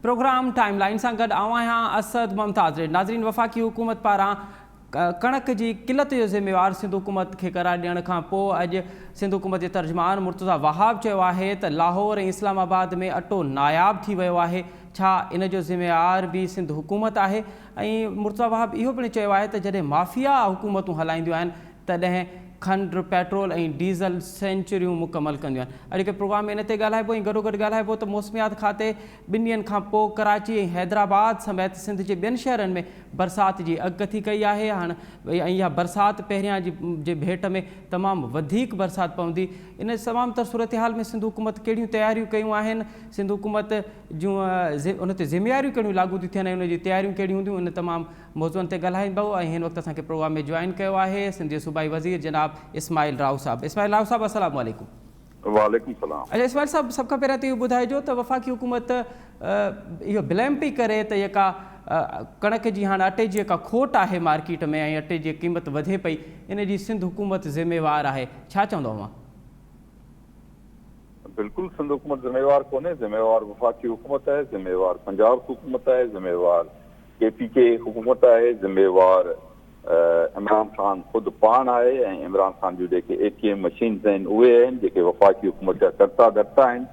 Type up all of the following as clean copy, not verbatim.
Programme time line सां गॾु आऊं आहियां असद मुमताज़। नाज़रीन, वफ़ाक़ी हुकूमत पारां कणक जी क़िलत जो ज़िम्मेवार सिंध हुकूमत खे करार ॾियण खां पोइ अॼु सिंध हुकूमत जे तर्जुमान मुर्तज़ा वहाब चयो आहे त लाहौर ऐं इस्लामाबाद में अटो नायाब थी वियो आहे। छा इन जो ज़िम्मेवार बि सिंध हुकूमत आहे? ऐं मुर्तज़ा वहाब इहो पिणु चयो आहे त जॾहिं माफ़िया हुकूमतूं हलाईंदियूं आहिनि तॾहिं खंड पेट्रोल ऐं डीज़ल सेंचुरियूं मुकमल कंदियूं आहिनि। अॼु के प्रोग्राम में इन ते ॻाल्हाइबो ऐं गॾोगॾु ॻाल्हाइबो त मौसमियात खाते ॿिनि ॾींहंनि खां पोइ कराची ऐं हैदराबाद समेत सिंध जे ॿियनि शहरनि में बरसाति जी अॻकथी कई आहे। हाणे ऐं इहा बरसाति पहिरियां जे भेट में तमामु वधीक बरसाति पवंदी। इन तमामु तर सूरत हाल में सिंध हुकूमत कहिड़ियूं तयारियूं कयूं आहिनि, सिंध हुकूमत जूं उन ते ज़िम्मेवारियूं कहिड़ियूं लागू थियूं थियनि ऐं उन जी तयारियूं कहिड़ियूं हूंदियूं, इन तमामु मौज़ूअनि ते ॻाल्हाईंदो। ऐं हिन वक़्तु असांखे प्रोग्राम में जॉइन कयो आहे सिंध जे सूबाई वज़ीर जनाब इस्माइल राव साहब। इस्माइल राव साहब, अस्सलामु अलैकुम। वालेकुम सलाम। अच्छा इस्माइल साहब, सभ खां पहिरियों त इहो ॿुधाइजो त वफ़ाक़ी हुकूमत इहो ब्लेम पई करे त जेका कणक जी हाणे अटे जी जेका खोट आहे मार्केट में ऐं अटे जी क़ीमत वधे पई, इन जी सिंध हुकूमत ज़िम्मेवार आहे। छा चवंदो मां? बिल्कुलु सिंध हुकूमत ज़िम्मेवार कोन्हे, ज़िम्मेवार वफ़ाक़ी हुकूमत आहे, ज़िम्मेवार पंजाब हुकूमत आहे, ज़िम्मेवार KPK हुकूमत आहे, ज़िम्मेवार इमरान ख़ान ख़ुदि पाण आहे ऐं इमरान ख़ान जूं जेके ATM मशीन्स आहिनि उहे आहिनि जेके वफ़ाक़ी हुकूमत जा कर्ता धर्ता आहिनि,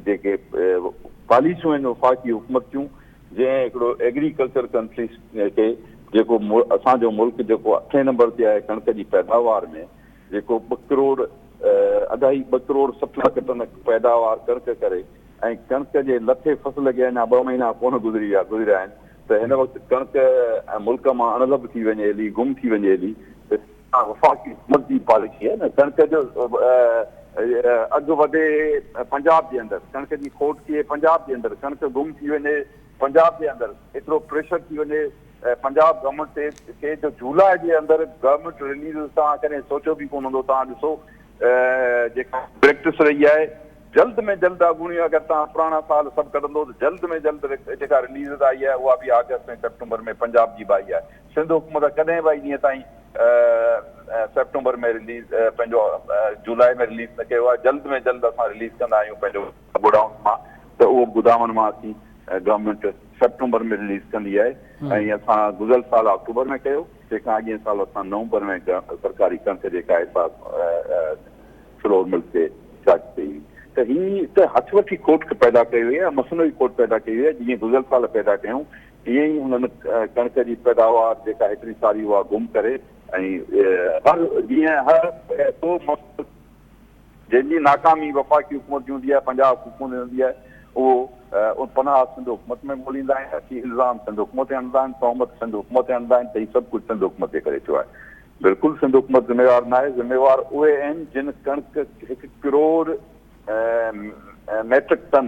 जेके पॉलिसियूं आहिनि वफ़ाक़ी हुकूमत जूं, जंहिं हिकिड़ो एग्रीकल्चर कंट्रीज़ खे जेको असांजो मुल्क जेको 8 नंबर ते आहे कणक जी पैदावार में, जेको 2 करोड़ 2.60 लख टन पैदावार कणक करे ऐं कणक जे लथे फसल खे अञा 2 महीना कोन गुज़रिया आहिनि, त हिन वक़्तु कणक मुल्क मां अणलभ थी वञे हली, गुम थी वञे हली, त वफ़ाक़ी हुकूमत जी पॉलिसी आहे न। कणक जो अघु वधे पंजाब जे अंदरि, कणक जी खोट थिए पंजाब जे अंदरि, कणक गुम थी वञे पंजाब जे अंदरि, एतिरो प्रेशर थी वञे पंजाब गवर्नमेंट ते के जो जुलाई जे अंदरि गवर्नमेंट रिलीज़ तव्हां कॾहिं सोचियो बि कोन हूंदो। तव्हां ॾिसो जेका प्रैक्टिस रही आहे, जल्द में जल्द अॻूणी अगरि तव्हां पुराणा साल सभु कढंदो त जल्द में जल्द जेका रिलीज़ आई आहे उहा बि अगस्त ऐं सेप्टेंबर में पंजाब जी बि आई आहे। सिंध हुकूमत कॾहिं बि ॾींहं ताईं सेप्टेंबर में रिलीज़ पंहिंजो जुलाई में रिलीज़ न कयो आहे। जल्द में जल्द असां रिलीज़ कंदा आहियूं पंहिंजो गोडाउन मां, त उहो गोदामनि मां असीं गवर्नमेंट सेप्टेंबर में रिलीज़ कंदी आहे ऐं असां गुज़िरियल साल अक्टूबर में कयो, तंहिंखां अॻिए साल असां नवंबर में सरकारी कणक जेका आहे फ्लोर मिल ते चार्ज कई। त ही त हथ वठी खोट पैदा कई वई आहे, मसनूई खोट पैदा कई वई आहे, जीअं गुज़िरियल साल पैदा कयूं ईअं ई हुननि कणक जी पैदावार जेका हेतिरी सारी उहा गुम करे ऐं हर जंहिंजी नाकामी वफ़ाक़ी हुकूमत जी हूंदी आहे, पंजाब हुकूमत हूंदी आहे, उहो पनाह सिंध हुकूमत में ॻोल्हींदा आहिनि, अची इल्ज़ाम सिंध हुकूमत ते आणंदा आहिनि, तहमत सिंध हुकूमत ते आणंदा आहिनि, त हीउ सभु कुझु सिंध हुकूमत ते करे थियो आहे। बिल्कुलु सिंध हुकूमत ज़िम्मेवार न आहे, ज़िम्मेवार उहे आहिनि जिन कणक 1 करोड़ मैट्रिक टन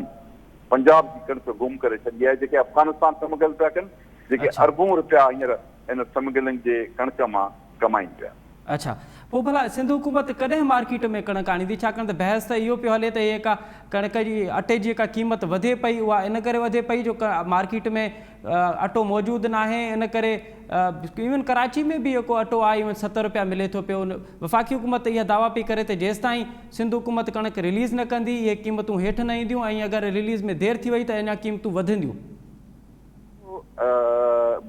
पंजाब जी कणक गुम करे छॾी आहे, जेके अफ़गानिस्तान समगल पिया कनि, जेके अरबूं रुपया हींअर इन समगलनि जे कणक मां कमाइनि पिया। अच्छा, पोइ भला सिंध हुकूमत कॾहिं मार्केट में कणक आणींदी? छाकाणि त बहस त इहो पियो हले त जेका कणक जी अटे जी जेका क़ीमत वधे पई उहा इन करे वधे पई जो मार्केट में अटो मौजूदु न आहे, इन करे इवन कराची में बि जेको अटो आहे इवन 70 रुपया मिले थो पियो। वफ़ाक़ी हुकूमत इहा दावा पई करे त जेसि ताईं सिंध हुकूमत कणक रिलीज़ न कंदी इहे क़ीमतूं हेठि न ईंदियूं ऐं अगरि रिलीज़ में देरि थी वई त अञा क़ीमतूं वधंदियूं।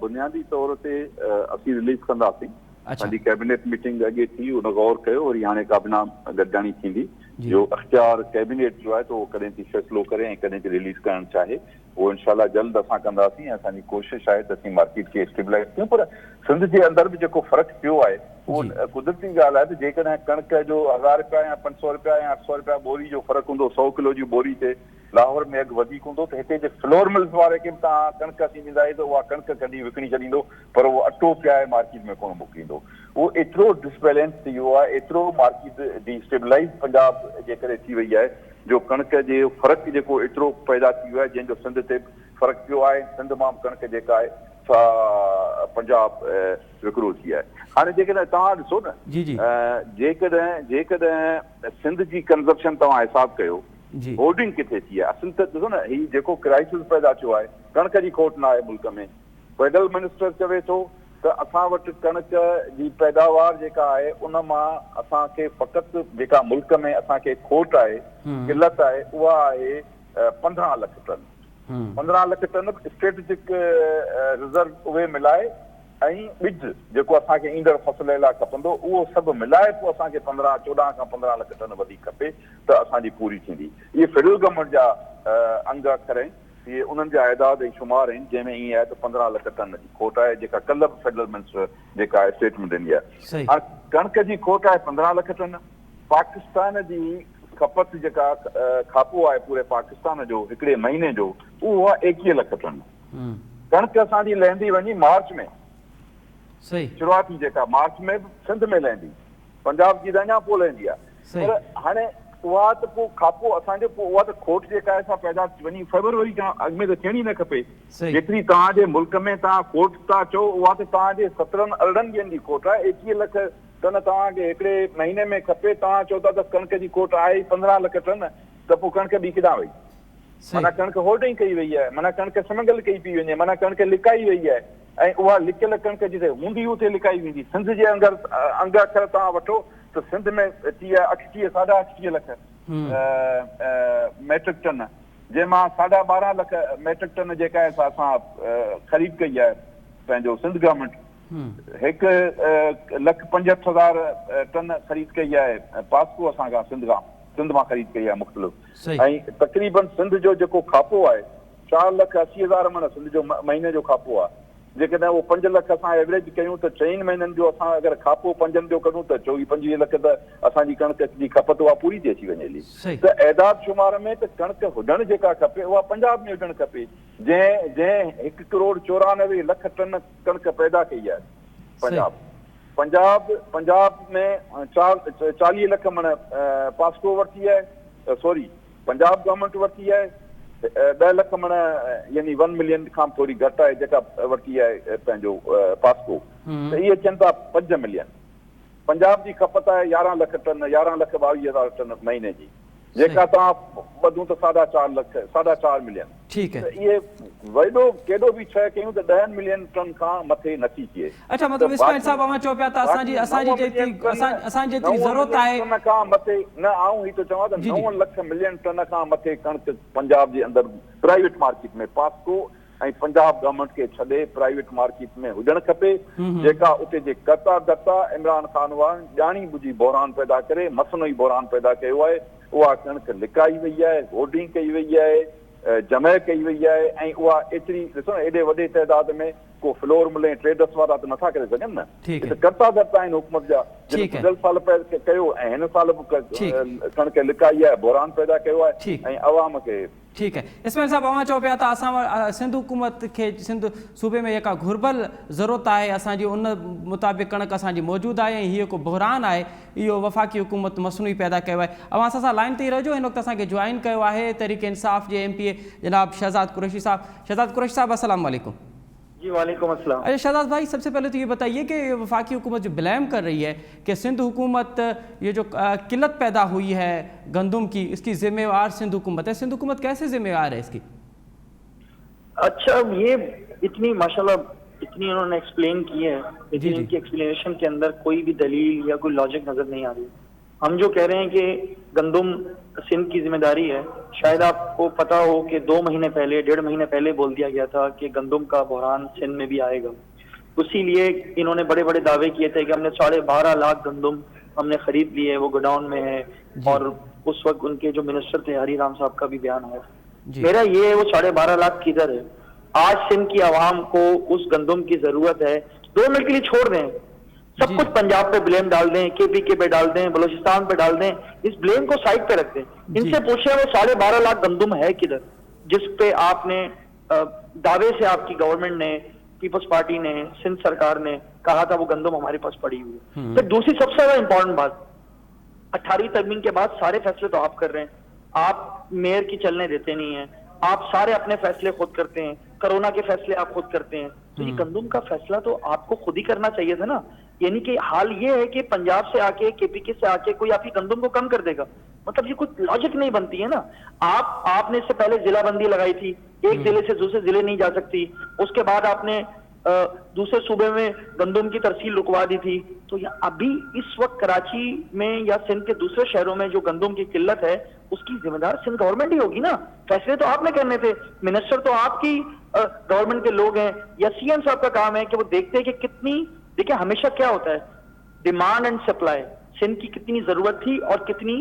बुनियादी तौर ते असीं रिलीज़ कंदासीं। असांजी कैबिनेट मीटिंग अॻे थी, उन गौर कयो, वरी हाणे काबिना गॾिजाणी थींदी, जो अख़्तियार कैबिनेट जो आहे त उहो कॾहिं थी फ़ैसिलो करे ऐं कॾहिं थी रिलीज़ करणु चाहे, उहो इनशाला जल्द असां कंदासीं। असांजी कोशिशि आहे त असीं मार्केट खे स्टेबलाइज़ कयूं। पर सिंध जे अंदरि बि जेको फ़र्क़ु पियो आहे उहो कुदरती ॻाल्हि आहे त जेकॾहिं कणक जो 1000 रुपया या 500 रुपया या 800 रुपया बोरी जो फ़र्क़ु हूंदो, 100 किलो जी बोरी ते लाहौर में अघु वधीक हूंदो, त हिते जे फ्लोर मिल्स वारे खे बि तव्हां कणक असीं ॾींदासीं त उहा कणक कॾहिं विकिणी छॾींदो, पर उहो अटो पिया आहे मार्केट में कोन मोकिलींदो। उहो एतिरो डिसबैलेंस थी वियो आहे, एतिरो मार्केट डिस्टेबलाइज़ पंजाब जे करे थी वई आहे जो कणक जो फ़र्क़ु जेको एतिरो पैदा थी वियो आहे, जंहिंजो सिंध ते फ़र्क़ु पियो आहे। सिंध मां कणक जेका आहे सा पंजाब विकिरो थी आहे। हाणे जेकॾहिं तव्हां ॾिसो न, जेकॾहिं सिंध जी कंज़प्शन तव्हां हिसाबु कयो, होर्डिंग किथे थी आहे, असुल त ॾिसो न, हीउ जेको क्राइसिस पैदा थियो आहे, कणक जी खोट न आहे मुल्क में, फेडरल मिनिस्टर चवे थो त असां वटि कणक जी पैदावार जेका आहे उन मां असांखे फ़क़ति जेका मुल्क में असांखे खोट आहे, क़िलत आहे, उहा आहे 15 लख टन। 15 लख टन स्ट्रेटेजिक रिजर्व उहे मिलाए ऐं ॿिज जेको असांखे ईंदड़ फसल लाइ खपंदो उहो सभु मिलाए पोइ असांखे 14 खां 15 लख टन वधीक खपे त असांजी पूरी थींदी। इहे फेडरल गवर्नमेंट जा अंग अखर आहिनि, इहे उन्हनि जा इदाद ऐं शुमार आहिनि, जंहिंमें ईअं आहे त 15 लख टन जी खोट आहे जेका कल्ह बि फेडरल मिनिस्टर जेका आहे स्टेटमेंट ॾिनी आहे। हाणे कणिक जी खोट आहे 15 लख टन। पाकिस्तान जी खपत जेका खापो आहे पूरे पाकिस्तान जो हिकिड़े महीने जो उहो आहे 21 लख टन। कणिक असांजी लहंदी वञी मार्च में, शुरूआती जेका मार्च में सिंध में लहंदी, पंजाब जी त अञा पोइ लहंदी आहे। पर हाणे उहा त पोइ खापो असांजो पोइ उहा त खोट जेका आहे असां पैदा वञी फेब्रुअरी खां अॻु में त थियणी न खपे। जेतिरी तव्हांजे मुल्क में तव्हां खोट था चओ उहा त तव्हांजे 17 अरड़नि ॾींहंनि जी खोट आहे। 21 लख टन तव्हांखे हिकिड़े महीने में खपे, तव्हां चओ था त कणिक जी खोट आहे 15 लख टन, त पोइ कणिक ॿी किथां वई? माना कणिक होल्डिंग कई वई आहे, माना कणिक समंगल कई पई वञे, माना कणिक लिकाई वई आहे ऐं उहा लिकियल कणिक जिते हूंदी उते लिकाई वेंदी। सिंध जे अंदरि अंग अखर तव्हां वठो त सिंध में अची आहे 38 साढा 38 लख मैट्रिक टन, जंहिंमां 12.5 लख मैट्रिक टन जेका आहे असां ख़रीद कई आहे पंहिंजो सिंध गवर्नमेंट। 1,75,000 टन ख़रीद कई आहे पास्को असां खां सिंध मां ख़रीद कई आहे मुख़्तलिफ़। ऐं तक़रीबन सिंध जो जेको खापो आहे 4,80,000 माना सिंध जो महीने जो खापो आहे। जेकॾहिं उहो 5 लख असां एवरेज कयूं त 4 महीननि जो असां अगरि खापो 5 जो करूं त 24-25 लख त असांजी कणिक जी खपत उहा पूरी थी अची वञे। त ऐदाद शुमार में त कणिक हुजणु जेका खपे उहा पंजाब में हुजणु खपे, जंहिं 1,94 लख टन कणिक पैदा कई आहे। पंजाब में 40 लख माना पास्को वरिती आहे, सॉरी पंजाब गवर्नमेंट वरिती आहे 10 लख माना यानी 1 मिलियन खां थोरी घटि आहे जेका वरिती आहे पंहिंजो पास्को, त इहे चवनि था 5 मिलियन। पंजाब जी खपत आहे 11 लख टन, 11,22,000 टन महीने जी, जेका तव्हां ॿधूं त 4.5 मिलियन। त इहे वॾो केॾो बि शइ कयूं त 10 मिलियन टन खां मथे नथी थिए। अच्छा, मतलब इस्माइल साहब अवां चओ पिया त असांजी जेतिरी ज़रूरत आहे टन खां मथे न, आऊं ही तो चवां त 9 लख मिलियन टन खां मथे कणिक पंजाब जे अंदरि प्राइवेट मार्केट में पास्को ऐं पंजाब गवर्नमेंट खे छॾे प्राइवेट मार्केट में हुजणु खपे, जेका उते जे कर्ता इमरान खान हुआ ॼाणी बुझी बहरान पैदा करे मसनूई बहरान पैदा कयो आहे। उहा कणिक लिकाई वई आहे, होर्डिंग कई वई आहे, जमह कई वई आहे ऐं उहा एतिरी ॾिसो न एॾे वॾे तइदाद में को फ्लोर मिले ट्रेडर्स वारा त नथा करे सघनि न, त कर्ता आहिनि हुकूमत जा। गुज़िरियल साल कयो ऐं हिन साल बि कणिक लिकाई आहे, बहरान पैदा कयो आहे ऐं अवाम खे। ठीक है इस्माइल साहब अवां चओ पिया त असां सिंध हुकूमत खे सिंध सूबे में जेका घुर्बल ज़रूरत आहे असांजी उन मुताबिक़ कणिक असांजी मौजूदु आहे ऐं हीअ को बहरान आहे इहो वफ़ाक़ी हुकूमत मसनूई पैदा कयो आहे। अवां असां सां लाइन ते ई रहिजो। हिन वक़्तु असांखे जॉइन कयो आहे तहरीक इंसाफ़ जे MPA जनाब शहजाद कुरैशी साहब। शहजाद कुरैशी साहब अस्सलाम वालेकुम। जी वालेकुम अस्सलाम। अच्छा शहजाद भाई, सबसे पहले तो ये बताइए कि वफाकी हुकूमत जो ब्लेम कर रही है कि सिंध हुकूमत ये जो किल्लत पैदा हुई है गंदम की, इसकी जिम्मेवार सिंध हुकूमत है, सिंध हुकूमत कैसे जिम्मेवार है इसकी? अच्छा, ये इतनी माशाल्लाह इतनी उन्होंने एक्सप्लेन की है, लेकिन इनकी एक्सप्लेनेशन के अंदर कोई भी दलील या कोई लॉजिक नजर नहीं आ रही। हम जो कह रहे हैं कि गंदम सिंध की जिम्मेदारी है, शायद आपको पता हो कि 2 महीने पहले 1.5 महीने पहले बोल दिया गया था कि गंदम का बहरान सिंध में भी आएगा। उसी लिए इन्होंने बड़े बड़े दावे किए थे कि हमने 12.5 लाख गंदम हमने खरीद लिए, वो गोडाउन में है। और उस वक्त उनके जो मिनिस्टर थे हरी राम साहब का भी बयान आया। मेरा ये है वो 12.5 लाख किधर है? आज सिंध की आवाम को उस गंदम की जरूरत है। 2 मिनट के लिए छोड़ दें, सब कुछ पंजाब पे ब्लेम डाल दें, KPK पे डाल दें, बलूचिस्तान पे डाल दें, इस ब्लेम को साइड पे रख दें। इनसे पूछे वो 12.5 लाख गंदम है किधर, जिस पे आपने दावे से आपकी गवर्नमेंट ने, पीपल्स पार्टी ने, सिंध सरकार ने कहा था वो गंदम हमारे पास पड़ी हुई है। फिर दूसरी सबसे ज्यादा इंपॉर्टेंट बात, 18वीं तरमीम के बाद सारे फैसले तो आप कर रहे हैं, आप मेयर की चलने देते नहीं है, आप सारे अपने फैसले खुद करते हैं, कोरोना के फैसले आप खुद करते हैं, तो ये गंदम का फैसला तो आपको खुद ही करना चाहिए था ना। यानी कि हाल ये है कि पंजाब से आके KPK से आके कोई आपकी गंदम को कम कर देगा, मतलब ये कुछ लॉजिक नहीं बनती है ना। आपने इससे पहले जिला बंदी लगाई थी, एक जिले से दूसरे जिले नहीं जा सकती। उसके बाद आपने दूसरे सूबे में गंदम की तरसील रुकवा दी थी। तो अभी इस वक्त कराची में या सिंध के दूसरे शहरों में जो गंदम की किल्लत है उसकी जिम्मेदार सिंध गवर्नमेंट ही होगी ना। फैसले तो आपने करने थे, मिनिस्टर तो आपकी गवर्नमेंट के लोग हैं, या सीएम साहब का काम है कि वो देखते हैं कि कितनी, देखिए हमेशा क्या होता है, डिमांड एंड सप्लाई, सिंध की कितनी जरूरत थी और कितनी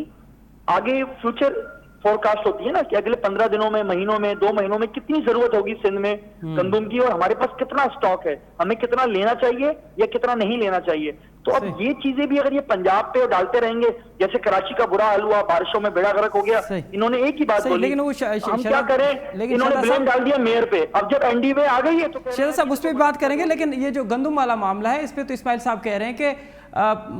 आगे फ्यूचर फोरकास्ट होती है ना कि अगले 15 दिनों में, महीनों में, 2 महीनों में कितनी जरूरत होगी सिंध में गंदम की, और हमारे पास कितना स्टॉक है, हमें कितना लेना चाहिए या कितना नहीं लेना चाहिए। तो अब ये चीजें भी अगर ये पंजाब पे डालते रहेंगे, जैसे कराची का बुरा हाल हुआ, बारिशों में बेड़ा गर्क हो गया, इन्होंने एक ही बात बोली, लेकिन वो हम क्या करें, इन्होंने ब्लेम डाल दिया मेयर पे। अब जब एनडी में आ गई है तो शहजाद साहब उस पर भी बात करेंगे, लेकिन ये जो गंदम वाला मामला है इस पे तो इस्माइल साहब कह रहे हैं कि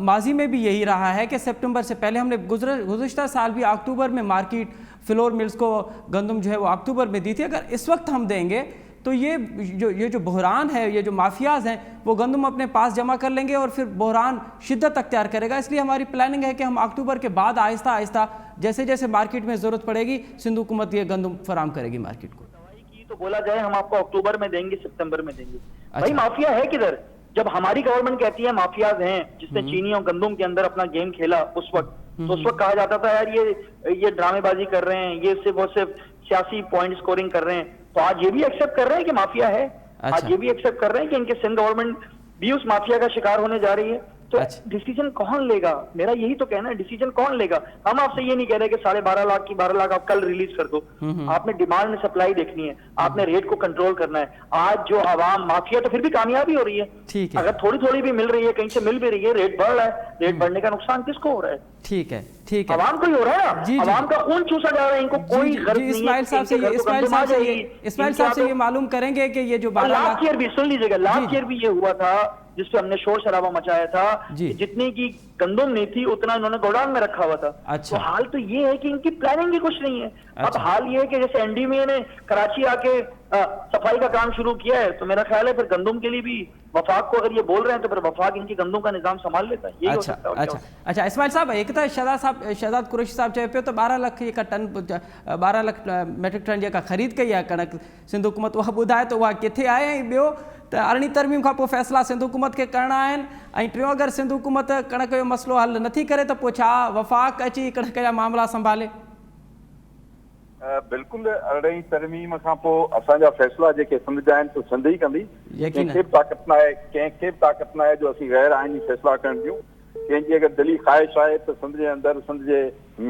माजी में भी यही रहा है कि सितंबर से पहले हमने गुज़श्ता साल भी अक्टूबर में मार्केट फ्लोर मिल्स को गंदम जो है वो अक्टूबर में दी थी। अगर इस वक्त हम देंगे तो ये जो बहरान है, ये जो माफियाज हैं वो गंदम अपने पास जमा कर लेंगे और फिर बहरान शिद्दत अख्तियार करेगा। इसलिए हमारी प्लानिंग है कि हम अक्टूबर के बाद आहिस्ता आहिस्ता जैसे जैसे मार्केट में ज़रूरत पड़ेगी सिंध हुकूमत ये गंदम फराम करेगी मार्केट को। तो बोला जाए हम आपको अक्टूबर में देंगे, सितंबर में देंगे। भाई माफिया है किधर? जब हमारी गवर्नमेंट कहती है माफियाज हैं, जिसने चीनी और गंदम के अंदर अपना गेम खेला उस वक्त, तो उस वक्त कहा जाता था यार ये ड्रामेबाजी कर रहे हैं, ये सिर्फ सियासी पॉइंट स्कोरिंग कर रहे हैं। तो आज ये भी एक्सेप्ट कर रहे हैं कि माफिया है। आज ये भी एक्सेप्ट कर रहे हैं कि इनके सिंध गवर्नमेंट भी उस माफिया का शिकार होने जा रही है। तो डिसीजन कौन लेगा? मेरा यही तो कहना है, डिसीजन कौन लेगा? हम आपसे ये नहीं कह रहे कि 12.5 लाख की 12 लाख आप कल रिलीज कर दो। आपने डिमांड में सप्लाई देखनी है, आपने रेट को कंट्रोल करना है। आज जो आवाम माफिया तो फिर भी कामयाबी हो रही है, अगर थोड़ी थोड़ी भी मिल रही है, कहीं से मिल भी रही है, रेट बढ़ रहा है, रेट बढ़ने का नुकसान किसको हो रहा है? ठीक है आवाम को ही हो रहा है ना, आवाम का खून चूसा जा रहा है, इनको कोई गरज नहीं है। इस्माइल साहब से ये मालूम करेंगे कि ये जो लास्ट ईयर भी सुन लीजिएगा, लास्ट ईयर भी ये हुआ था जिसपे हमने शोर शराबा मचाया था कि जितनी की गंदम नहीं थी उतना इन्होंने गोडाउन में रखा हुआ था। तो हाल तो ये है कि इनकी प्लानिंग ही कुछ नहीं है। अब हाल ये है कि जैसे एनडीए ने कराची आके सफाई का काम शुरू किया है, तो मेरा ख्याल है फिर गंदम के लिए भी वफाक को अगर ये बोल रहे हैं तो फिर वफाक इनकी गंदम का निजाम संभाल लेता है। यही हो सकता है। अच्छा इस्माइल साहब, एक तो शहजाद कुरैशी साहब चए पियो तो 12 लाख टन 12 लाख मैट्रिक टन जेका ख़रीद कई आहे कणक सिंध हुकूमत, उहा ॿुधाए तो उहा किथे आहे, ऐं ॿियो त 18 तरमीम खां पोइ फ़ैसिला सिंध हुकूमत खे करणा आहिनि, ऐं टियों अगरि सिंध हुकूमत कणक जो मसइलो हल नथी करे त पोइ छा वफ़ाक़ अची कणक जा मामला संभाले? बिल्कुलु 18 तरमीम खां पोइ असांजा फ़ैसिला जेके सिंध जा आहिनि त सिंध ई कंदी। कंहिंखे बि ताक़त न आहे जो असीं गैर आइनी फ़ैसिला करण ॾियूं। कंहिंजी अगरि दिली ख़्वाहिश आहे त सिंध जे अंदरि सिंध जे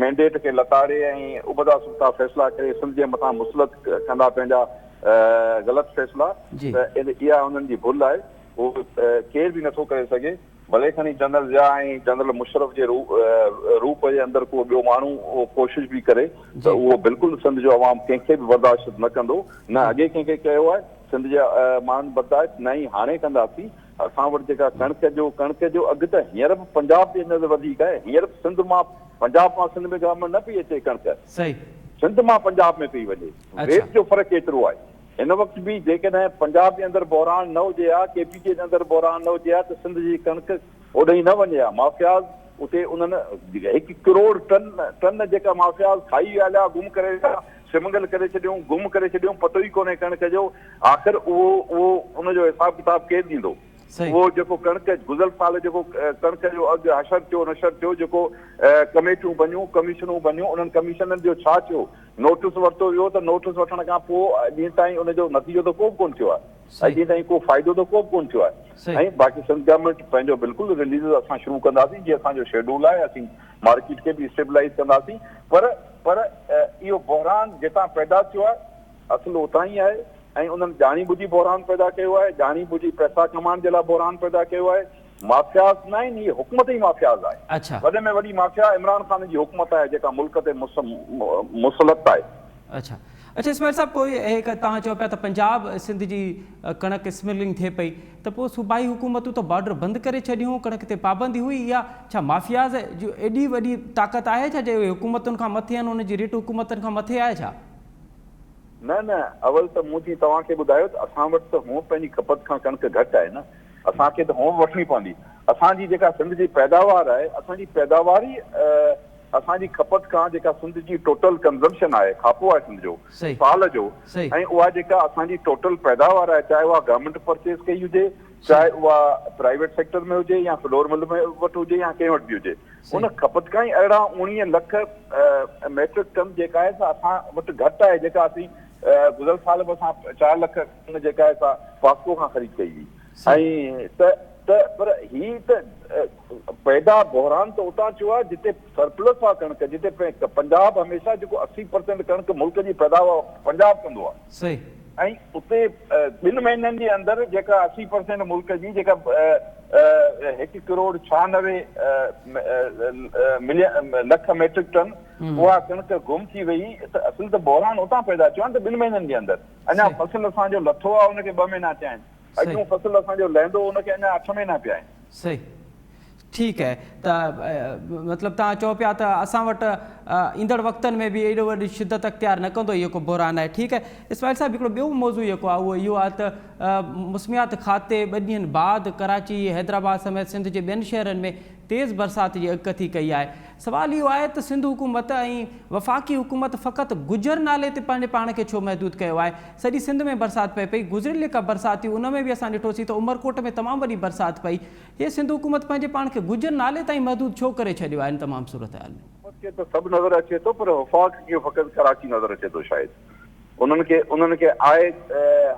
मैंडेट खे लताड़े ऐं उबदा सुबदा फ़ैसिला करे सिंध जे मथां मुसलत कंदा पंहिंजा ग़लति फ़ैसिला, त इहा उन्हनि जी भुल आहे। उहो केरु बि नथो करे सघे, भले खणी जनरल ज़िया ऐं जनरल मुशर्रफ जे रूप जे अंदरि को ॿियो माण्हू उहो कोशिशि बि करे त उहो बिल्कुलु सिंध जो अवाम कंहिंखे बि बर्दाश्त न कंदो, न अॻे कंहिंखे कयो आहे। सिंध जा माण्हू बर्दाश्त न ई हाणे कंदासीं। असां वटि जेका कणक जो अघु त हींअर बि पंजाब जे अंदरि वधीक आहे। हींअर बि सिंध मां पंजाब मां सिंध में गवर्नमेंट न पई अचे कणक, सिंध मां पंजाब में पई वञे। रेट जो फ़र्क़ु एतिरो आहे। हिन वक़्तु बि जेकॾहिं पंजाब जे अंदरि बहरान न हुजे हा, केपीके जे अंदरि बहरान न हुजे हा, त सिंध जी कणक ओॾे न वञे हा। माफ़ियाज़ उते उन्हनि 1 करोड़ टन जेका माफ़ियाज़ खाई विया हुआ, गुम करे विया, सिमगल करे छॾियूं, गुम करे छॾियूं, पतो ई कोन्हे कणक जो। आख़िर उहो उनजो हिसाब किताब केरु ॾींदो? वो जेको कणक गुज़िरियल साल जेको कणक जो अघु हशर थियो नशर थियो, जेको कमेटियूं बनियूं, कमीशनूं बनियूं, उन्हनि कमीशननि जो छा थियो? नोटिस वरितो वियो त नोटिस वठण खां पोइ अॼु ताईं उनजो नतीजो त को बि कोन थियो आहे। अॼु ताईं को फ़ाइदो त को बि कोन थियो आहे। ऐं बाक़ी सिंध गवर्नमेंट पंहिंजो बिल्कुलु रिलीज़ असां शुरू कंदासीं, जीअं असांजो शेड्यूल आहे। असीं मार्केट खे बि स्टेबलाइज़ कंदासीं। पर इहो बहरान जितां पैदा थियो आहे असुलु उतां ई आहे, ऐं उन्हनि ॼाणी बुझी बहरान पैदा कयो आहे, ॼाणी बुझी पैसा कमाइण जे लाइ बहरान पैदा कयो आहे। माफ़ियाज़ न आहिनि, इहे हुकूमत ई माफ़ियाज़ आहे। वॾे में वॾी माफ़िया इमरान ख़ान जी हुकूमत आहे जेका मुल्क ते मुसलत आहे। अच्छा इस्माइल साहब, कोई तव्हां चओ पिया त पंजाब सिंध जी कणक स्मगलिंग थिए पई, त पोइ सूबाई हुकूमतूं त बॉर्डर बंदि करे छॾियूं, कणक ते पाबंदी हुई, या छा माफ़ियाज़ जो एॾी वॾी ताक़त आहे छा जे हुकूमतुनि खां मथे आहिनि, उनजी रेट हुकूमतुनि खां मथे आहे छा? न अवल त मूं जीअं तव्हांखे ॿुधायो त असां वटि त हूअं पंहिंजी खपत खां कणक घटि आहे न, असांखे त हूअं वठणी पवंदी। असांजी जेका सिंध जी पैदावार आहे, असांजी पैदावार ई असांजी खपत खां जेका सिंध जी टोटल कंज़म्पशन आहे खापो आहे सिंध जो साल जो ऐं उहा जेका असांजी टोटल पैदावार आहे चाहे उहा गवर्नमेंट परचेस कई हुजे चाहे उहा प्राइवेट सेक्टर में हुजे या फ्लोर मिल में वटि हुजे या कंहिं वटि बि हुजे उन खपत खां ई अहिड़ा 19 लख मेट्रिक टन जेका आहे असां वटि घटि आहे जेका असीं गुज़िरियल साल में असां 4 लख टन जेका आहे असां पास्को खां ख़रीद कई हुई ऐं पर ही त पैदा बहरान त उतां थियो आहे जिते सरप्लस आहे कणिक जिते पंजाब हमेशह जेको 80% कणिक मुल्क जी पैदावार पंजाब कंदो आहे ऐं उते 2 महीननि जे अंदरि जेका 80% मुल्क जी जेका 1 करोड़ 96 लख मेट्रिक टन उहा कणिक गुम थी वई त असुल त बहरान उतां पैदा थियो आहे त 2 महीननि जे अंदरि अञा फसल असांजो लथो आहे उनखे 2 महीना थिया आहिनि अॼु फसल असांजो लहंदो उनखे अञा 8 महीना पिया आहिनि सही ठीकु आहे त मतिलबु तव्हां चओ पिया त असां वटि ईंदड़ वक़्तनि में बि एॾो वॾी शिदत अख़्तियार न कंदो इहो को बहरान आहे ठीकु आहे इस्माइल साहिबु हिकिड़ो ॿियो मौज़ू जेको आहे उहो इहो आहे त मौसमियात खाते 2 ॾींहंनि बाद कराची हैदराबाद समेत सिंध जे ॿियनि शहरनि में तेज़ बरसाति जी अॻकथी कई आहे सवाल इहो आहे त सिंध हुकूमत ऐं वफ़ाक़ी हुकूमत फ़क़ति गुजर नाले ते पंहिंजे पाण खे छो महदूद कयो आहे सॼी सिंध में बरसाति पए पई गुज़िरियल जेका बरसाति हुई उन में बि असां ॾिठोसीं त उमरकोट में तमामु वॾी बरसाति पई हीअ सिंध हुकूमत पंहिंजे पाण खे गुजर नाले ताईं महदूद छो करे छॾियो आहे इन तमामु सूरत हाल में त सभु नज़र अचे थो पर वफ़ाक़ खे फ़क़ति कराची नज़र अचे थो शायदि उन्हनि खे आहे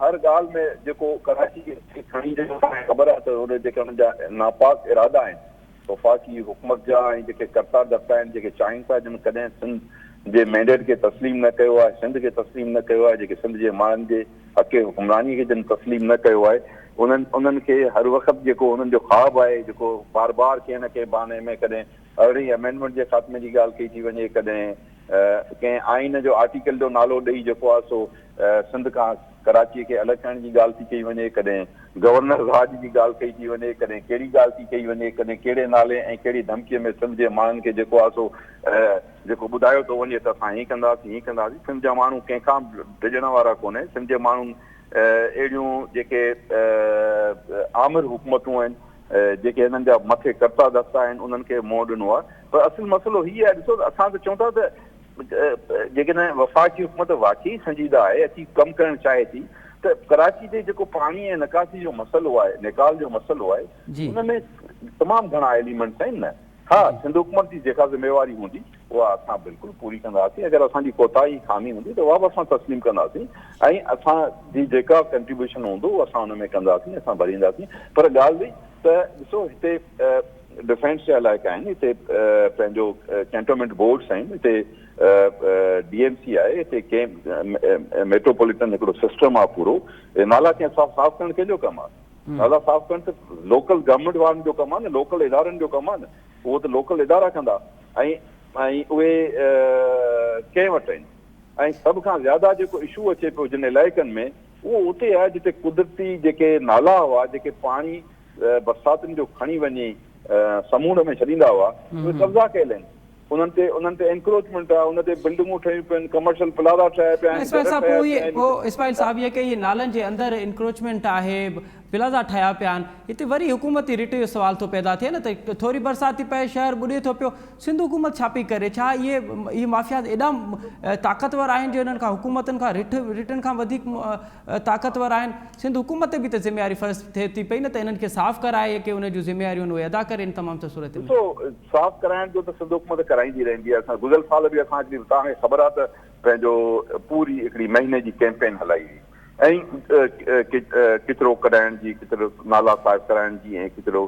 हर ॻाल्हि में जेको कराची खे खणी ख़बर आहे त उन जेके उन्हनि जा नापाक इरादा आहिनि वफ़ाक़ी हुकूमत जा ऐं जेके कर्ता दफ़्ता आहिनि जेके चाहिनि था जिन कॾहिं सिंध जे मैंडेट खे तस्लीम न कयो आहे सिंध खे तस्लीम न कयो आहे जेके सिंध जे माण्हुनि जे हक़ हुकुमरानी खे जिन तस्लीम न कयो आहे उन्हनि खे हर वक़्तु जेको उन्हनि जो ख़्वाबु आहे जेको बार बार कंहिं न कंहिं बहाने में कॾहिं अहिड़ी अमेंडमेंट जे ख़ात्मे जी ॻाल्हि कई थी वञे कॾहिं कंहिं आइन जो आर्टिकल जो नालो ॾेई जेको आहे सो सिंध खां कराचीअ खे अलॻि करण जी ॻाल्हि थी कई वञे कॾहिं गवर्नर राज जी ॻाल्हि कई थी वञे कॾहिं कहिड़ी ॻाल्हि थी कई वञे कॾहिं कहिड़े नाले ऐं कहिड़ी धमकीअ में सिंध जे माण्हुनि खे जेको आहे सो जेको ॿुधायो थो वञे त असां हीअं कंदासीं सिंध जा माण्हू कंहिंखां डिॼण वारा कोन्हे सिंध जे माण्हू अहिड़ियूं जेके आमिर हुकूमतूं आहिनि जेके हिननि जा मथे कर्ता दस्ता आहिनि उन्हनि खे मोह ॾिनो आहे पर असुल मसइलो हीअ आहे ॾिसो असां त चऊं था त जेकॾहिं वफ़ाक़ी हुकूमत वाक़ई संजीदा आहे अची कमु करणु चाहे थी त कराची ते जेको पाणी ऐं निकासी जो मसइलो आहे निकाल जो मसइलो आहे उन में तमामु घणा एलिमेंट्स आहिनि न हा सिंध हुकूमत जी जेका ज़िम्मेवारी हूंदी उहा असां बिल्कुलु पूरी कंदासीं अगरि असांजी कोताही खामी हूंदी त उहा बि असां तस्लीम कंदासीं ऐं असांजी जेका कंट्रीब्यूशन हूंदो उहो असां हुन में कंदासीं असां भरींदासीं पर ॻाल्हि हुई त ॾिसो हिते डिफेंस जा इलाइक़ा आहिनि हिते पंहिंजो कैंटोनमेंट बोर्ड्स आहिनि हिते DMC आहे हिते मेट्रोपॉलिटन हिकिड़ो सिस्टम आहे पूरो नाला कीअं साफ़ु करणु कंहिंजो कमु आहे नाला साफ़ु करणु त लोकल गवर्नमेंट वारनि जो कमु आहे न लोकल इदारनि जो कमु आहे न उहो त लोकल इदारा कंदा ऐं उहे कंहिं वटि आहिनि ऐं सभ खां ज़्यादा जेको इशू अचे पियो जिन इलाइक़नि में उहो उते आहे जिते कुदरती जेके नाला हुआ जेके पाणी बरसातियुनि जो खणी वञी समूंड में छॾींदा हुआ उहे कब्ज़ा कयल आहिनि उन्हनि ते एनक्रोचमेंट आहे उन ते बिल्डिंगूं ठहियूं पियूं आहिनि कमर्शियल प्लाज़ा ठाहिया पिया आहिनि इस्माइल साहिब इहे कई नालनि जे अंदरि एनक्रोचमेंट आहे प्लाज़ा ठाहिया पिया आहिनि हिते वरी हुकूमती रिट जो सुवाल थो पैदा थिए न त थोरी बरसाति थी पए शहर ॿुॾे थो पियो सिंध हुकूमत छा पई करे छा इहे माफ़ियात एॾा ताक़तवर आहिनि जो हिननि खां हुकूमतनि खां रिटनि खां वधीक ताक़तवर आहिनि सिंध हुकूमत ते बि त ज़िम्मेवारी फ़र्ज़ थिए थी पई न त हिननि खे साफ़ कराए की उन जूं ज़िम्मेवारियूं उहे अदा करे तमामु त सूरत में साफ़ कराइण जो त सिंध हुकूमत कराईंदी रहंदी आहे असां गुज़िरियल साल बि असांजी तव्हांखे ख़बर आहे त पंहिंजो पूरी हिकिड़ी महीने जी कैंपेन हलाई हुई ऐं किचिरो कढाइण जी किचिरो नाला साफ़ कराइण जी ऐं किचिरो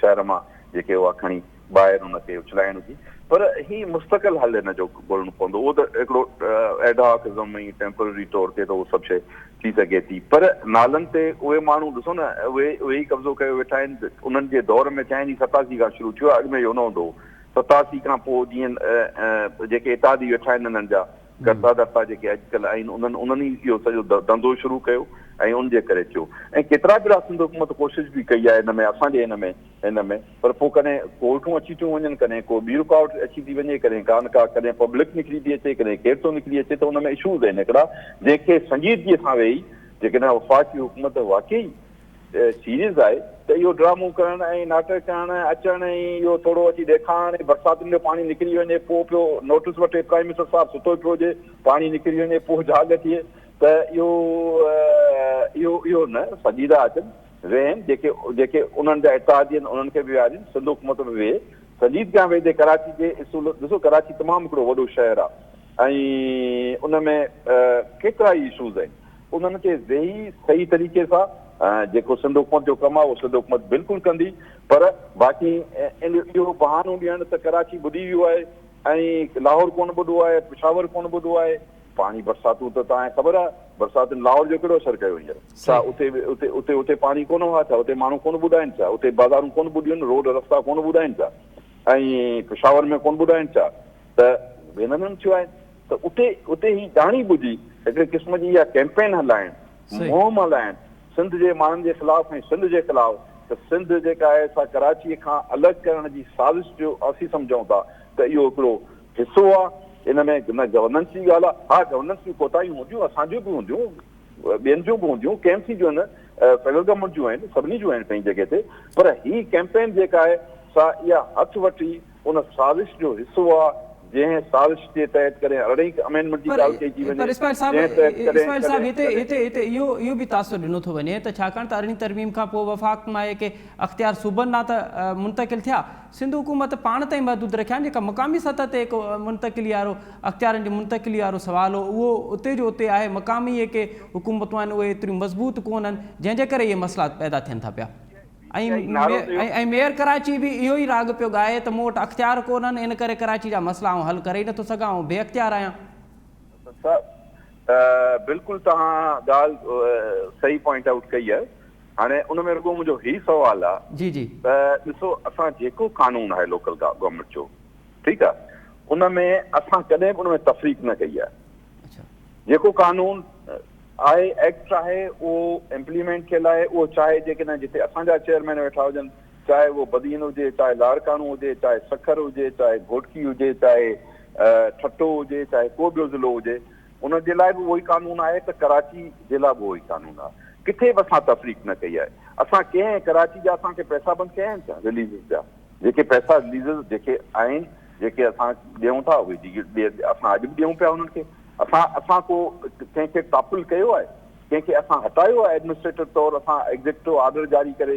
शहर मां जेके उहा खणी ॿाहिरि हुनखे उछलाइण जी पर हीअ मुस्तक़िल हल हिन जो ॻोल्हणो पवंदो उहो त हिकिड़ो एडहॉकिज़म ऐं टेम्पररी तौर ते त उहो सभु शइ थी सघे थी पर नालनि ते उहे माण्हू ॾिसो न उहे ई कब्ज़ो कयो वेठा आहिनि उन्हनि जे दौर में चाहे 87 खां शुरू थियो आहे अॻु में इहो न हूंदो 87 खां पोइ जीअं जेके इतादी वेठा आहिनि हिननि जा कर्ता दर्ता जेके अॼुकल्ह आहिनि उन्हनि इहो सॼो धंधो शुरू कयो ऐं उनजे करे थियो ऐं केतिरा भेरा सिंध हुकूमत कोशिशि बि कई आहे हिन में असांजे हिन में पर पोइ कॾहिं कोर्टूं अची थियूं वञनि कॾहिं को ॿी रुकावट अची थी वञे कॾहिं कॾहिं पब्लिक निकिरी थी अचे कॾहिं केरु थो निकिरी अचे त हुन में इशूज़ आहिनि हिकिड़ा जंहिंखे संजीदगीअ सां वेही जेकॾहिं वफ़ाक़ी हुकूमत वाक़ई सीरियस आहे त इहो ड्रामो करणु ऐं नाटक करणु अचणु ऐं इहो थोरो अची ॾेखारणु बरसातियुनि जो पाणी निकिरी वञे पोइ पियो नोटिस वठे प्राइम मिनिस्टर साहिबु सुठो पियो हुजे पाणी निकिरी वञे पोइ झाग थिए त इहो न सॼी था अचनि वेहनि जेके उन्हनि जा इतादी आहिनि उन्हनि खे बि विहारनि सिंध हुकूमत में वेहे संजीद खां वेंदे कराची जे ॾिसो कराची तमामु हिकिड़ो वॾो शहरु आहे ऐं उन में केतिरा ई इशूज़ आहिनि उन्हनि खे वेही सही तरीक़े सां जेको सिंध हुकूमत जो कमु आहे उहो सिंध हुकूमत बिल्कुलु कंदी पर बाक़ी इहो बहानो ॾियणु त कराची ॿुॾी वियो आहे ऐं लाहौर कोन ॿुधो आहे पिशावर कोन ॿुधो आहे पाणी बरसातूं त तव्हांखे ख़बर आहे बरसाति लाहौर जो कहिड़ो असरु कयो हींअर छा उते पाणी कोन हुआ छा उते माण्हू कोन ॿुधाइनि छा उते बाज़ारूं कोन ॿुधियूं आहिनि रोड रस्ता कोन ॿुधाइनि छा ऐं पिशावर में कोन ॿुधाइनि छा त भेनरुनि थियो आहे त उते ई ॼाणी ॿुधी हिकिड़े क़िस्म जी इहा कैंपेन हलाइणु मुहिम हलाइणु सिंध जे माण्हुनि जे ख़िलाफ़ ऐं सिंध जे ख़िलाफ़ त सिंध जेका आहे असां कराचीअ खां अलॻि करण जी साज़िश जो असीं सम्झूं था त इहो हिकिड़ो हिसो आहे इन में न गवर्नेंस जी ॻाल्हि आहे हा गवर्नेंस जूं कोताहियूं हूंदियूं असांजियूं बि हूंदियूं ॿियनि जूं बि हूंदियूं केएमसी जूं आहिनि फेडरल गवर्नमेंट जूं आहिनि सभिनी जूं आहिनि पंहिंजी जॻह ते पर ही कैंपेन जेका आहे सा इहा हथु वठी उन साज़िश जो हिसो आहे जंहिं साज़िश जे तहत करे 18 अमेंडमेंट जी ॻाल्हि कई वञे पर इस्माइल साहब हिते इहो बि तासुर ॾिनो थो वञे त छाकाणि त 18 तरमीम खां पोइ वफ़ाक़ मां आहे कि अख़्तियार सूबनि ॾांहुं त मुंतक़िल थिया सिंध हुकूमत पाण ताईं महदूद रखिया आहिनि जेका मक़ामी सतह ते हिकु मुंतक़िली वारो अख़्तियारनि जी मुंतक़िली वारो सुवाल हो उहो उते जो उते आहे मक़ामी जेके हुकूमतूं आहिनि उहे एतिरियूं मज़बूत कोन आहिनि जंहिंजे करे इहे मसइला पैदा थियनि था पिया ऐं मेयर कराची बि इहो ई राग पियो ॻाए त मूं वटि अख़्तियार कोन्हनि इन करे कराची जा मसइला आउं हल करे ई नथो सघां ऐं बेअख़्तियार आहियां बिल्कुलु तव्हां ॻाल्हि सही पॉइंट आउट कई आहे हाणे उन में रुॻो मुंहिंजो ही सुवालु आहे जी जी त ॾिसो असां जेको कानून आहे लोकल गवर्नमेंट जो ठीकु आहे उन में असां कॾहिं बि उन में तफ़रीक़ न कई आहे जेको कानून आहे एक्ट आहे उहो इम्प्लीमेंट कयल आहे उहो चाहे जेकॾहिं जिते असांजा चेयरमैन वेठा हुजनि चाहे उहो बदीन हुजे चाहे लाड़कानो हुजे चाहे सखर हुजे चाहे घोटकी हुजे चाहे ठट्टो हुजे चाहे को ॿियो ज़िलो हुजे उन जे लाइ बि उहो ई कानून आहे त कराची जे लाइ बि उहो ई कानून आहे किथे बि असां तफ़रीक़ न कई आहे असां कंहिं कराची जा असांखे पैसा बंदि कया आहिनि छा रिलीज़ जा जेके पैसा रिलीज़ जेके आहिनि जेके असां ॾियूं था उहे असां अॼु बि ॾियूं पिया उन्हनि खे असां को कंहिंखे तापुल कयो आहे कंहिंखे असां हटायो आहे एडमिनिस्ट्रेटिव तौरु असां एग्ज़िक्यूटिव ऑर्डर जारी करे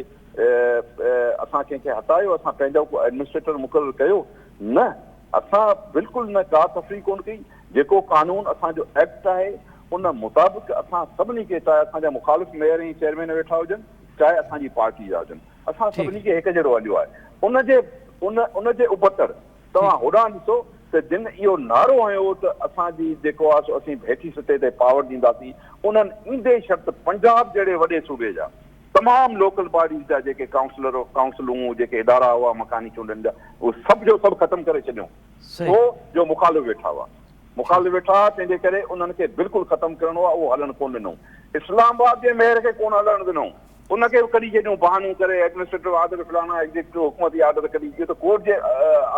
असां कंहिंखे हटायो असां पंहिंजो को एडमिनिस्ट्रेटर मुक़ररु कयो न असां बिल्कुलु न का तफ़रीक़ कोन कई जेको कानून असांजो एक्ट आहे उन मुताबिक़ असां सभिनी खे चाहे असांजा मुखालिफ़ मेयर ऐं चेयरमैन वेठा हुजनि चाहे असांजी पार्टी जा हुजनि असां सभिनी खे हिकु जहिड़ो हलियो आहे उनजे उपतर तव्हां होॾां ॾिसो त जिन इहो नारो हयो त असांजी जेको आहे सो असीं हेठि सतह ते पावर ॾींदासीं उन्हनि ईंदे शर्त पंजाब जहिड़े वॾे सूबे जा तमामु लोकल बॉडीज़ जा जेके काउंसलूं जेके इदारा हुआ मकानी चूंडनि जा उहे सभु जो सभु ख़तमु करे छॾियूं उहो जो मुखालिफ़ वेठा हुआ मुखालिफ़ वेठा तंहिंजे करे उन्हनि खे बिल्कुलु ख़तमु करिणो आहे उहो हलणु कोन ॾिनो इस्लामाबाद जे मेयर खे कोन हलणु ॾिनो उनखे कढी छॾियूं बहानो करे एडमिनिस्ट्रेटिव ऑर्डर फलाणा एग्जीक्यूटिव हुकूमती ऑर्डर कढी इहो त कोर्ट जे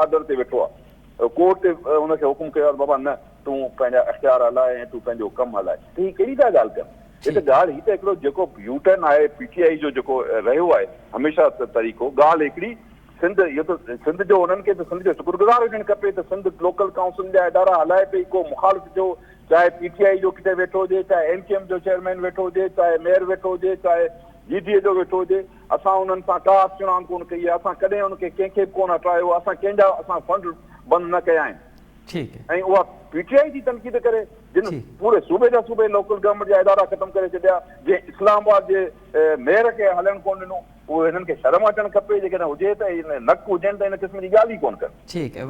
ऑर्डर ते वेठो आहे कोर्ट ते हुनखे हुकुम कयो आहे बाबा न तूं पंहिंजा अख़्तियार हलाए ऐं तूं पंहिंजो कमु हलाए त हीअ कहिड़ी था ॻाल्हि कनि हिते ॻाल्हि हीअ त हिकिड़ो जेको यूटर्न आहे पीटीआई जो जेको रहियो आहे हमेशह तरीक़ो ॻाल्हि हिकिड़ी सिंध इहो त सिंध जो हुननि खे त सिंध जो शुक्रगुज़ार हुजणु खपे त सिंध लोकल काउंसिल जा इदारा हलाए पई को मुखालिफ़ जो चाहे पीटीआई जो किथे वेठो हुजे चाहे एमकेएम जो चेयरमैन वेठो हुजे चाहे मेयर वेठो हुजे चाहे जीटीए जो वेठो हुजे असां उन्हनि सां का चुनाव कोन कई आहे असां कॾहिं हुनखे कंहिंखे बि कोन हटायो असां कंहिंजा असां फंड बंदि न कया आहिनि ऐं उहा पीटीआई जी तनक़ीद करे जिन पूरे सूबे जा सूबे लोकल गवर्नमेंट जा इदारा ख़तमु करे छॾिया जंहिं इस्लामाबाद जे मेयर खे हलणु कोन ॾिनो उहे हिननि खे शर्म अचणु खपे जेकॾहिं हुजे त नक हुजनि त हिन क़िस्म जी ॻाल्हि ई कोन कनि ठीकु आहे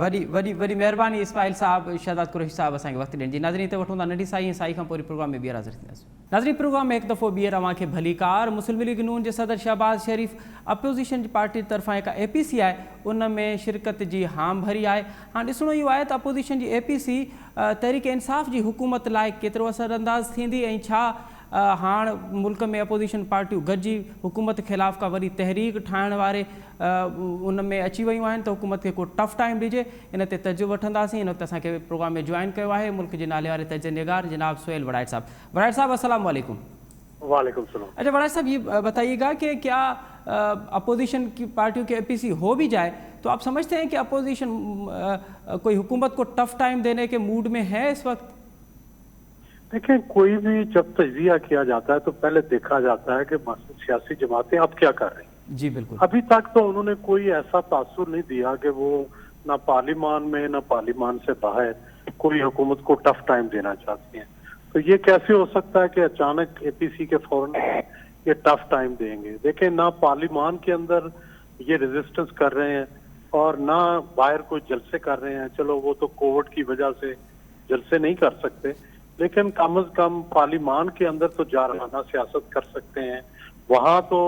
वॾी महिरबानी इस्माइल साहब शहज़ाद कुरैशी साहब असांखे वक़्तु ॾियण जी नाज़रीन ते वठूं था नंढी साई ऐं साई खां पोइ प्रोग्राम में ॿीहर हाज़िर थींदासीं नाज़रीन प्रोग्राम में हिकु दफ़ो ॿीहर अव्हांखे भली कार मुस्लिम लीग नून जे सदर शहबाज़ शरीफ़ अपोज़िशन जी पार्टी तरफ़ां जेका एपीसी आहे उन में शिरकत जी हाम भरी आहे हाणे ॾिसणो इहो आहे त अपोज़िशन जी एपीसी तहरीक इंसाफ़ जी हुकूमत लाइ केतिरो असरअंदाज़ थींदी ऐं छा हाणे मुल्क में अपोज़िशन पार्टियूं गॾिजी हुकूमत ख़िलाफ़ का वरी तहरीक ठाहिण वारे उन में अची वियूं आहिनि त हुकूमत खे को टफ टाइम ॾिजे इन ते तजुर्बो वठंदासीं इन वक़्तु असांखे प्रोग्राम में जॉइन कयो आहे मुल्क जे नाले वारे तजुर्बे निगार जनाब सुहेल वड़ाइट साहब अस्सलाम वालेकुम। वालेकुम सलाम। अच्छा वड़ाइट साहब ये बताइएगा कि क्या اپوزیشن کی پارٹیوں کے APC ہو بھی جائے تو آپ سمجھتے ہیں کہ اپوزیشن کوئی حکومت کو ٹف ٹائم دینے کے موڈ میں ہے اس وقت؟ دیکھیں کوئی بھی جب تجزیہ کیا جاتا ہے تو پہلے دیکھا جاتا ہے کہ سیاسی جماعتیں اب کیا کر رہی ہیں. جی بالکل. ابھی تک تو انہوں نے کوئی ایسا تاثر نہیں دیا کہ وہ نہ پارلیمان میں نہ پارلیمان سے باہر کوئی حکومت کو ٹف ٹائم دینا چاہتی ہیں. تو یہ کیسے ہو سکتا ہے کہ اچانک APC کے فوراً یہ ٹف ٹائم دیں گے؟ دیکھیں نہ پارلیمان کے اندر یہ ریزسٹنس کر رہے ہیں اور نہ باہر کوئی جلسے کر رہے ہیں. چلو وہ تو کووڈ کی وجہ سے جلسے نہیں کر سکتے، لیکن کم از کم پارلیمان کے اندر تو جارحانہ سیاست کر سکتے ہیں. وہاں تو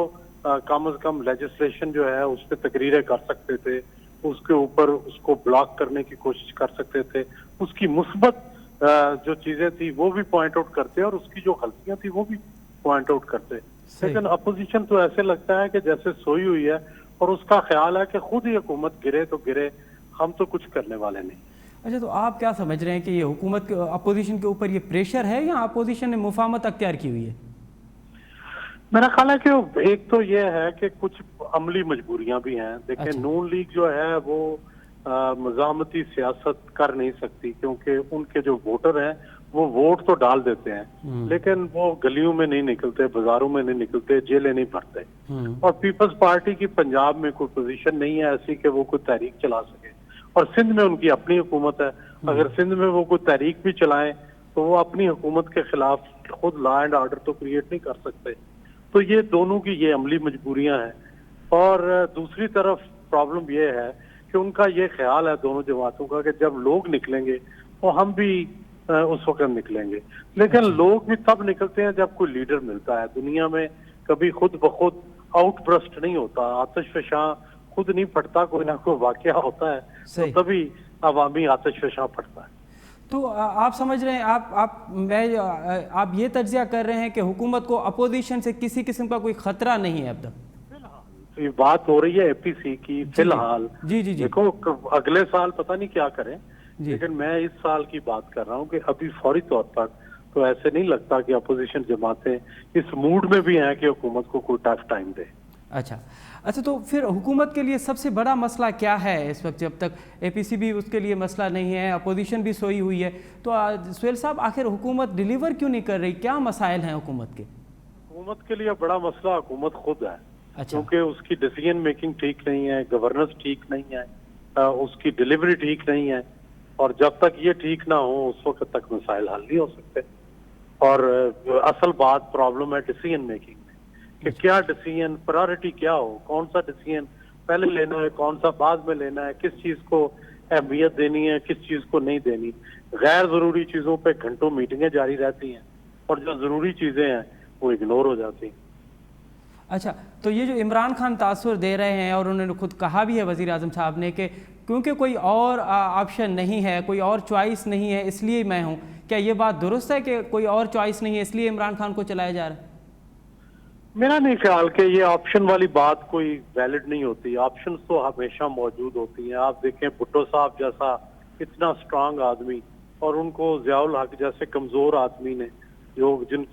کم از کم لیجسلیشن جو ہے اس پہ تقریریں کر سکتے تھے، اس کے اوپر اس کو بلاک کرنے کی کوشش کر سکتے تھے، اس کی مثبت جو چیزیں تھی وہ بھی پوائنٹ آؤٹ کرتے اور اس کی جو غلطیاں تھی وہ بھی پوائنٹ آؤٹ کرتے. لیکن اپوزیشن تو ایسے لگتا ہے کہ جیسے سوئی ہوئی ہے اور اس کا خیال ہے کہ خود ہی حکومت گرے تو گرے، ہم تو کچھ کرنے والے نہیں. اچھا تو آپ کیا سمجھ رہے ہیں کہ یہ حکومت اپوزیشن کے اوپر یہ پریشر ہے یا اپوزیشن نے مفاہمت اختیار کی ہوئی ہے؟ میرا خیال ہے کہ ایک تو یہ ہے کہ کچھ عملی مجبوریاں بھی ہیں. دیکھیں نون لیگ جو ہے وہ مزاحمتی سیاست کر نہیں سکتی کیونکہ ان کے جو ووٹر ہیں وہ ووٹ تو ڈال دیتے ہیں لیکن وہ گلیوں میں نہیں نکلتے، بازاروں میں نہیں نکلتے، جیلیں نہیں بھرتے. اور پیپلز پارٹی کی پنجاب میں کوئی پوزیشن نہیں ہے ایسی کہ وہ کوئی تحریک چلا سکے، اور سندھ میں ان کی اپنی حکومت ہے. اگر سندھ میں وہ کوئی تحریک بھی چلائیں تو وہ اپنی حکومت کے خلاف خود لا اینڈ آرڈر تو کریٹ نہیں کر سکتے. تو یہ دونوں کی یہ عملی مجبوریاں ہیں. اور دوسری طرف پرابلم یہ ہے کہ ان کا یہ خیال ہے دونوں جماعتوں کا کہ جب لوگ نکلیں گے تو ہم بھی اس وقت نکلیں گے. لیکن لوگ بھی تب نکلتے ہیں جب کوئی لیڈر ملتا ہے. دنیا میں کبھی خود بخود آؤٹ برسٹ نہیں ہوتا، آتش فشاں خود نہیں پھٹتا، کوئی نہ کوئی واقعہ ہوتا ہے تو تبھی عوامی آتش فشاں پھٹتا ہے. تو آپ سمجھ رہے ہیں آپ یہ تجزیہ کر رہے ہیں کہ حکومت کو اپوزیشن سے کسی قسم کا کوئی خطرہ نہیں ہے اب تک؟ یہ بات ہو رہی ہے APC کی فی الحال. جی جی جی. دیکھو اگلے سال پتہ نہیں کیا کریں، لیکن میں اس سال کی بات کر رہا ہوں کہ ابھی فوری طور پر تو ایسے نہیں لگتا کہ اپوزیشن جماعتیں اس موڈ میں بھی ہیں کہ حکومت کو کوئی ٹف ٹائم دے. اچھا تو پھر حکومت کے لیے سب سے بڑا مسئلہ کیا ہے اس وقت؟ جب تک APC بھی اس کے لیے مسئلہ نہیں ہے، اپوزیشن بھی سوئی ہوئی ہے، تو سہیل صاحب آخر حکومت ڈیلیور کیوں نہیں کر رہی؟ کیا مسائل ہیں حکومت کے؟ حکومت کے لیے بڑا مسئلہ حکومت خود ہے. کیونکہ اس کی ڈیسیژن میکنگ ٹھیک نہیں ہے، گورننس ٹھیک نہیں ہے، اس کی ڈیلیوری ٹھیک نہیں ہے، اور جب تک یہ ٹھیک نہ ہو اس وقت تک مسائل حل نہیں ہو سکتے. اور اصل بات پرابلم ہے ڈیسیژن میکنگ میں کہ کیا ڈیسیژن پرائرٹی کیا ہو، کون سا ڈیسیژن پہلے لینا ہے، کون سا بعد میں لینا ہے، کس چیز کو اہمیت دینی ہے، کس چیز کو نہیں دینی. غیر ضروری چیزوں پہ گھنٹوں میٹنگیں جاری رہتی ہیں اور جو ضروری چیزیں ہیں وہ اگنور ہو جاتی ہیں. اچھا تو یہ جو عمران خان تاثر دے رہے ہیں، اور انہوں نے خود کہا بھی ہے وزیر اعظم صاحب نے کہ کیونکہ کوئی اور آپشن نہیں ہے، کوئی اور چوائس نہیں ہے اس لیے میں ہوں، کیا یہ بات درست ہے کہ کوئی اور چوائس نہیں ہے اس لیے عمران خان کو چلایا جا رہا ہے؟ میرا نہیں خیال کہ یہ آپشن والی بات کوئی ویلڈ نہیں ہوتی. آپشنز تو ہمیشہ موجود ہوتی ہیں. آپ دیکھیں بھٹو صاحب جیسا اتنا اسٹرانگ آدمی اور ان کو ضیاء الحق جیسے کمزور آدمی نے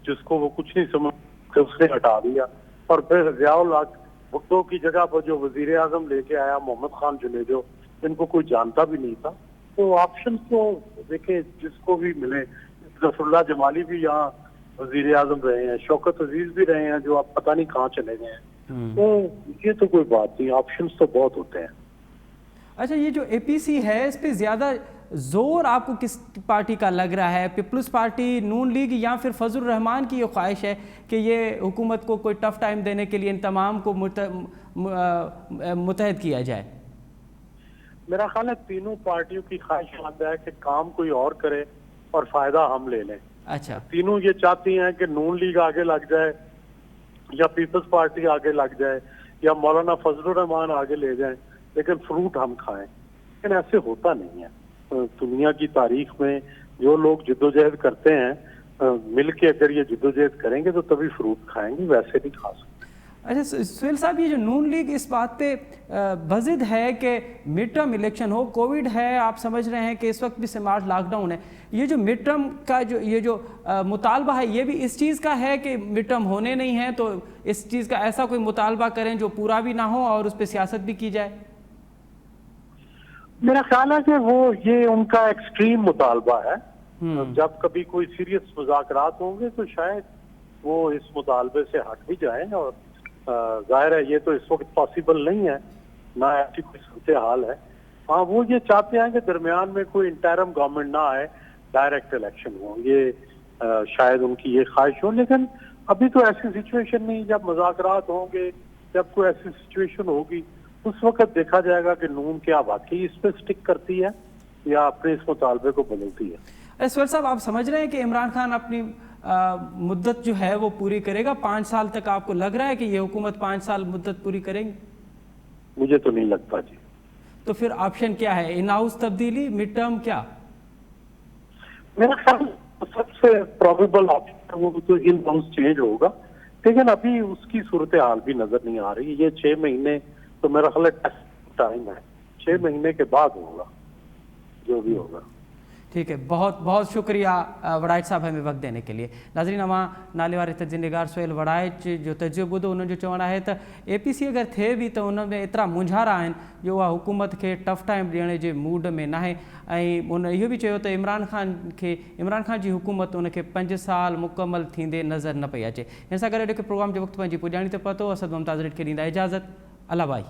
جس کو وہ کچھ نہیں سمجھتے اس نے ہٹا دیا، اور پھر ضیاء الحق بھٹو کی جگہ پر جو وزیر اعظم لے کے آیا محمد خان جنیجو، ان کو کوئی جانتا بھی نہیں تھا. تو آپشن تو دیکھیں جس کو بھی ملے. ظفر اللہ جمالی بھی یہاں وزیر اعظم رہے ہیں، شوکت عزیز بھی رہے ہیں جو اب پتہ نہیں کہاں چلے گئے ہیں. تو یہ تو کوئی بات نہیں، آپشنز تو بہت ہوتے ہیں. اچھا یہ جو APC ہے اس پہ زیادہ زور آپ کو کس پارٹی کا لگ رہا ہے؟ پیپلز پارٹی، نون لیگ، یا پھر فضل الرحمان کی یہ خواہش ہے کہ یہ حکومت کو کوئی ٹف ٹائم دینے کے لیے ان تمام کو متحد کیا جائے؟ میرا خیال ہے تینوں پارٹیوں کی خواہش ہے کہ کام کوئی اور کرے اور فائدہ ہم لے لیں. اچھا تینوں یہ چاہتی ہیں کہ نون لیگ آگے لگ جائے یا پیپلز پارٹی آگے لگ جائے یا مولانا فضل الرحمان آگے لے جائیں، لیکن فروٹ ہم کھائیں. لیکن ایسے ہوتا نہیں ہے. دنیا کی تاریخ میں جو لوگ جدوجہد کرتے ہیں مل کے اگر یہ جدوجہد کریں گے تو تبھی فروٹ کھائیں گے، ویسے نہیں کھا سکتے. अच्छा सुहेल साहब, ये जो नून लीग इस बात पे बज़िद है कि मिड टर्म इलेक्शन हो, कोविड है, आप समझ रहे हैं कि इस वक्त भी समाज लॉकडाउन है, ये जो मिड टर्म का जो ये जो मुतालबा है ये भी इस चीज़ का है कि मिड टर्म होने नहीं है, तो इस चीज़ का ऐसा कोई मुतालबा करें जो पूरा भी ना हो और उस पर सियासत भी की जाए? मेरा ख्याल है कि वो ये उनका एक्सट्रीम मुतालबा है। जब कभी कोई सीरियस मुज़ाकरात होंगे तो शायद वो इस मुतालबे से हट भी जाएं, और जाहिर है ये तो इस वक्त पॉसिबल नहीं है, ना ऐसी कोई सूरत हाल है। हाँ, वो ये चाहते हैं कि दरमियान में कोई इंटरम गवर्नमेंट ना आए, डायरेक्ट इलेक्शन हो, ये शायद उनकी ये ख्वाहिश हो। लेकिन अभी तो ऐसी सिचुएशन नहीं, जब मुज़ाकरात होंगे, जब कोई ऐसी सिचुएशन होगी, उस वक्त देखा जाएगा कि नून क्या वाकई इस पे स्टिक करती है या अपने इस मुतालबे को बदलती है। सुहेल साहब, आप समझ रहे हैं कि इमरान खान अपनी मुद्दत जो है वो पूरी करेगा 5 साल तक? आपको लग रहा है कि ये हुकूमत 5 साल मुद्दत पूरी करेंगी? मुझे तो नहीं लगता जी। तो फिर ऑप्शन क्या है? इन हाउस तब्दीली, मिड टर्म, क्या? मेरा ख्याल सबसे प्रोबेबल ऑप्शन वो तो इन हाउस चेंज होगा, लेकिन अभी उसकी सूरत हाल भी नजर नहीं आ रही। ये 6 महीने तो मेरा ख्याल टाइम है, 6 महीने के बाद होगा जो भी होगा। ठीक है, बहुत बहुत शुक्रिया वड़ाइच साहब हमें वक्त देने के लिए। नाज़रीन, अवां नाले वारे तजनिगार सुहेल वड़ाइच जो तजुर्बो ॿुधो, उन्हनि जो चवणु आहे त APC अगरि थिए बि त उन में एतिरा मुंझारा आहिनि जो उहा हुकूमत खे टफ टाइम ॾियण जे मूड में न आहे। ऐं उन इहो बि चयो त इमरान खान जी हुकूमत उनखे 5 साल मुकमल थींदे नज़र न पई अचे। हिन सां गॾु हिकु प्रोग्राम जो वक़्तु पंहिंजी पुॼाणी ते पहुतो। असद मुमताज़ खे ॾींदा इजाज़त। अला भाई।